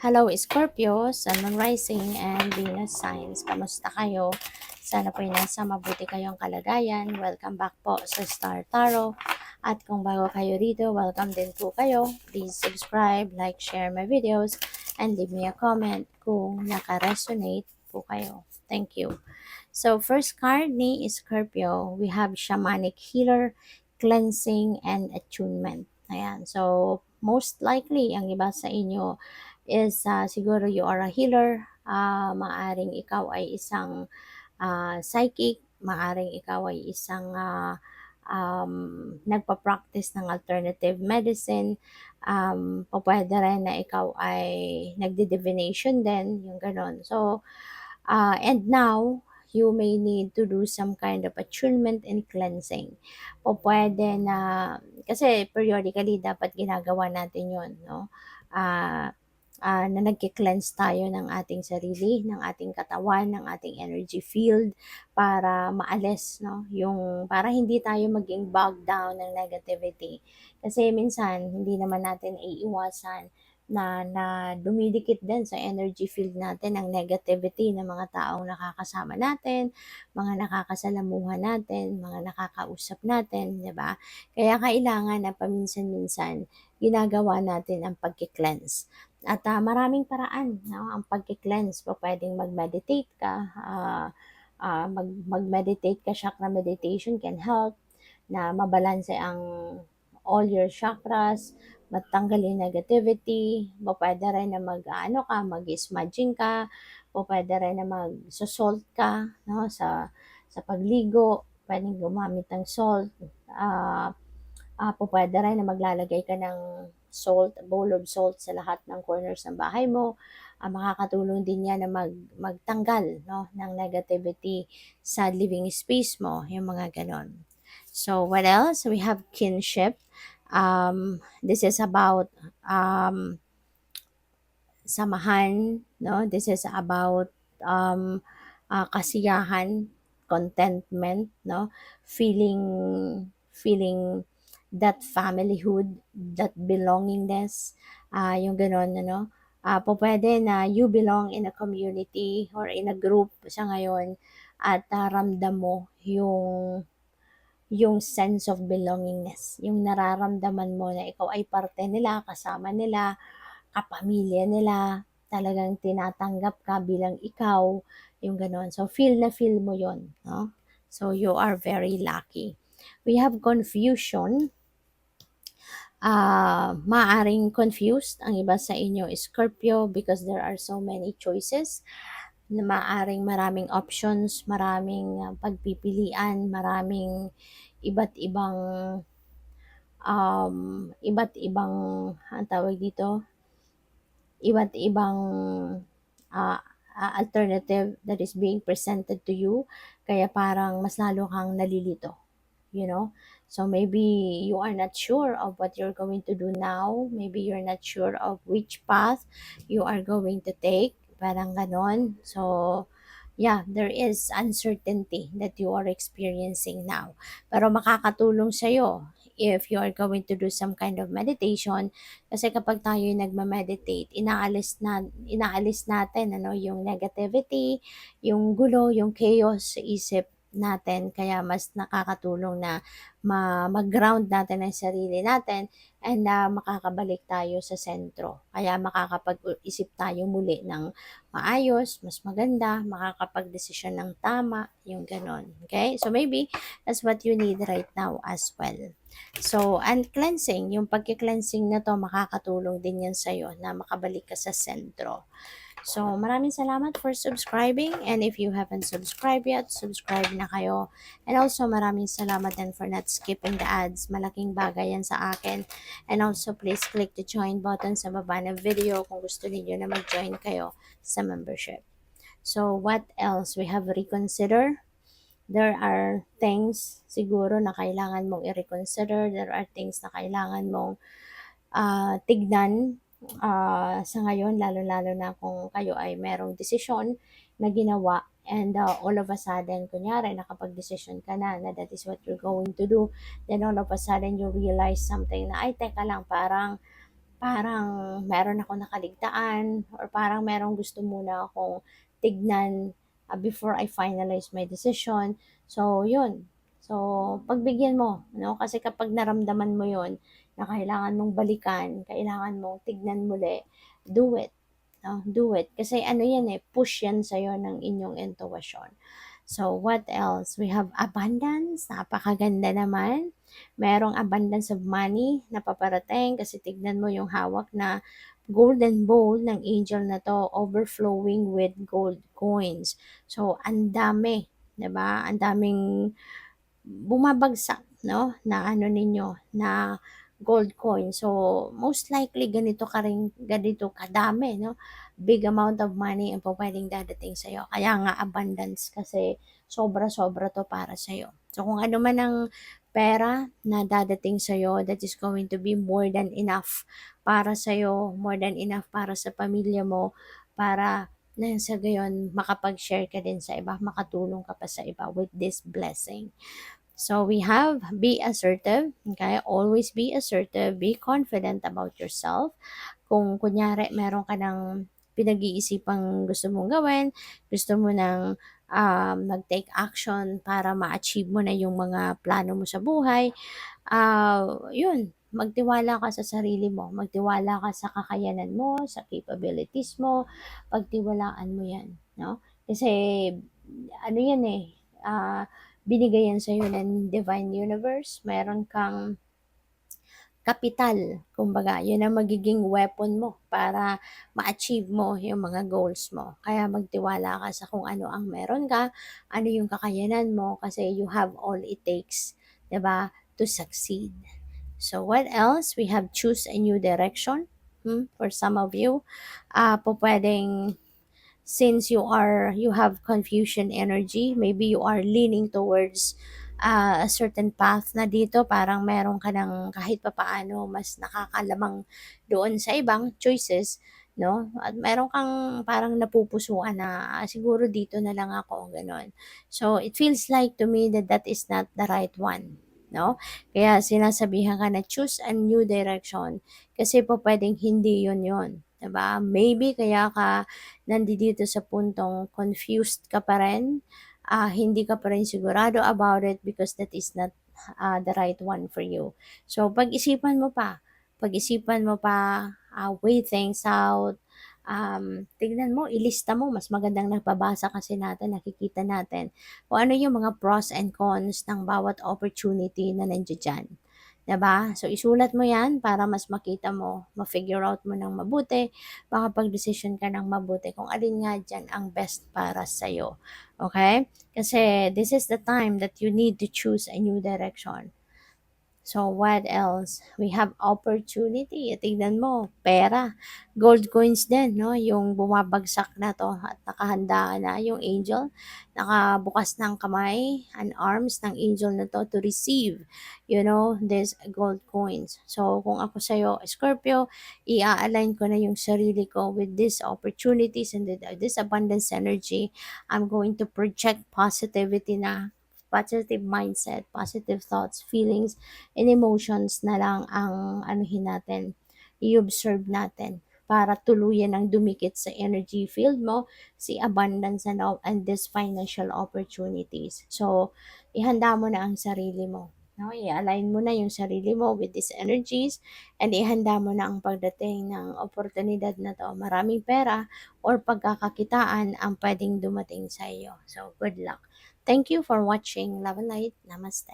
Hello Scorpio, Sun, Moon Rising, and Venus Signs. Kamusta kayo? Sana po nasa mabuti kayong kalagayan. Welcome back po sa Star Tarot. At kung bago kayo rito, welcome din po kayo. Please subscribe, like, share my videos, and leave me a comment kung naka-resonate po kayo. Thank you. So, first card ni Scorpio, we have Shamanic Healer, Cleansing, and Attunement. Ayan. So, most likely, ang iba sa inyo is siguro you are a healer. Maaring ikaw ay isang psychic. Maaring ikaw ay isang nagpa-practice ng alternative medicine. Pwede rin na ikaw ay nagdi-divination din, yung ganon. So, and now, you may need to do some kind of attunement and cleansing. Pwede na, kasi periodically dapat ginagawa natin yun, no? Ah, na nagki-cleanse tayo ng ating sarili, ng ating katawan, ng ating energy field para maalis, no? Yung para hindi tayo maging bogged down ng negativity. Kasi minsan hindi naman natin iiwasan na dumidikit din sa energy field natin ang negativity ng mga taong nakakasama natin, mga nakakasalamuha natin, mga nakakausap natin, 'di ba? Kaya kailangan na paminsan-minsan ginagawa natin ang pagki-cleanse. At maraming paraan, no? Ang pagki-cleanse, pwedeng mag-meditate ka, mag-meditate ka, chakra meditation can help na mabalanse ang all your chakras, matanggal yung negativity, pwede rin na mag-smudging ka, pwede rin na mag-salt ka, no, sa pagligo, pwedeng gumamit ng salt, pwede rin na maglalagay ka ng salt, bowl of salt sa lahat ng corners ng bahay mo. Makakatulong din yan na magtanggal, no, ng negativity sa living space mo, yung mga ganon. So, what else? We have kinship. This is about samahan, no? This is about kasiyahan, contentment, no? Feeling that familyhood, that belongingness, yung ganon, ano? Pwede na you belong in a community or in a group sa ngayon at ramdam mo yung sense of belongingness, yung nararamdaman mo na ikaw ay parte nila, kasama nila, kapamilya nila, talagang tinatanggap ka bilang ikaw, yung gano'n. So, feel na feel mo yon, no? So, you are very lucky. We have confusion. Maaring confused ang iba sa inyo is Scorpio because there are so many choices na maaring maraming options, maraming pagpipilian, maraming iba't ibang ang tawag dito, iba't ibang alternative that is being presented to you, kaya parang mas lalo kang nalilito, you know. So maybe you are not sure of what you're going to do now, maybe you're not sure of which path you are going to take, parang ganon. So yeah, there is uncertainty that you are experiencing now, pero makakatulong sa'yo if you are going to do some kind of meditation, kasi kapag tayo nagma-meditate, inaalis natin ano, yung negativity, yung gulo, yung chaos sa isip natin. Kaya mas nakakatulong na mag-ground natin ang sarili natin and makakabalik tayo sa sentro. Kaya makakapag-isip tayo muli ng maayos, mas maganda, makakapag-desisyon ng tama, yung ganon. Okay? So maybe that's what you need right now as well. So, and cleansing, yung pagki-cleansing na to, makakatulong din yan sa'yo na makabalik ka sa sentro. So, maraming salamat for subscribing, and if you haven't subscribed yet, subscribe na kayo. And also, maraming salamat din for not skipping the ads. Malaking bagay yan sa akin. And also, please click the join button sa baba ng video kung gusto niyo na mag-join kayo sa membership. So, what else? We have reconsider. There are things siguro na kailangan mong i-reconsider. There are things na kailangan mong tignan sa ngayon, lalo-lalo na kung kayo ay merong desisyon na ginawa and all of a sudden, kunyari, nakapag-desisyon ka na that is what you're going to do, then all of a sudden, you realize something na, ay, teka lang, parang parang meron akong nakaligtaan or parang merong gusto muna akong tignan before I finalize my decision. So, yun. So, pagbigyan mo, no? Kasi kapag naramdaman mo yun, na kailangan mong balikan, kailangan mong tignan muli, do it. No? Do it. Kasi ano yan eh, push yan sa'yo ng inyong intuition. So, what else? We have abundance. Napakaganda naman. Merong abundance of money na paparating kasi tignan mo yung hawak na golden bowl ng angel na to overflowing with gold coins. So, ang dami, 'di ba? Ang daming bumabagsak, no? Na ano ninyo, na gold coin. So, most likely ganito kadami, no? Big amount of money ang pwedeng dadating sa'yo. Kaya nga abundance kasi sobra-sobra to para sa'yo. So, kung ano man ang pera na dadating sa'yo, that is going to be more than enough para sa'yo, more than enough para sa pamilya mo, para na sa gayon makapag-share ka din sa iba, makatulong ka pa sa iba with this blessing. So we have be assertive, okay? Always be assertive, be confident about yourself. Kung kunyari meron ka ng pinag-iisipang gusto mong gawin, gusto mo ng mag-take action para ma-achieve mo na yung mga plano mo sa buhay, yun, magtiwala ka sa sarili mo, magtiwala ka sa kakayanan mo, sa capabilities mo, pagtiwalaan mo yan, no? Kasi ano yan eh, ah, binigay yan sa'yo ng divine universe, meron kang kapital, kumbaga, yun ang magiging weapon mo para ma-achieve mo yung mga goals mo. Kaya magtiwala ka sa kung ano ang meron ka, ano yung kakayanan mo, kasi you have all it takes, 'di ba, to succeed. So what else? We have choose a new direction. For some of you, po pwedeng since you have confusion energy, maybe you are leaning towards a certain path na dito, parang meron ka ng kahit papaano mas nakakalamang doon sa ibang choices, no? At meron kang parang napupusuan na siguro dito na lang ako, ganon. So it feels like to me that that is not the right one, no? Kaya sinasabihan ka na choose a new direction kasi po pwedeng hindi yun, 'di ba? Maybe kaya ka nandito sa puntong confused ka pa rin, hindi ka pa rin sigurado about it because that is not the right one for you. So, pag-isipan mo pa, weigh things out, tignan mo, ilista mo, mas magandang nagpabasa kasi natin, nakikita natin kung ano yung mga pros and cons ng bawat opportunity na nandiyan dyan. 'Di ba? So, isulat mo yan para mas makita mo, ma-figure out mo ng mabuti, makapag-decision ka ng mabuti kung alin nga dyan ang best para sa'yo. Okay? Kasi this is the time that you need to choose a new direction. So, what else? We have opportunity. Tignan mo, pera. Gold coins din, no? Yung bumabagsak na to at nakahanda na yung angel. Nakabukas ng kamay and arms ng angel na to receive, this gold coins. So, kung ako sa'yo, Scorpio, i-align ko na yung sarili ko with these opportunities and with this abundance energy. I'm going to project positivity na, positive mindset, positive thoughts, feelings, and emotions na lang ang anuhin natin, i-observe natin para tuluyan ang dumikit sa energy field mo, si abundance and this financial opportunities. So, ihanda mo na ang sarili mo. No? I-align mo na yung sarili mo with these energies and ihanda mo na ang pagdating ng oportunidad na to. Maraming pera or pagkakakitaan ang pwedeng dumating sa iyo. So, good luck. Thank you for watching. Love and light. Namaste.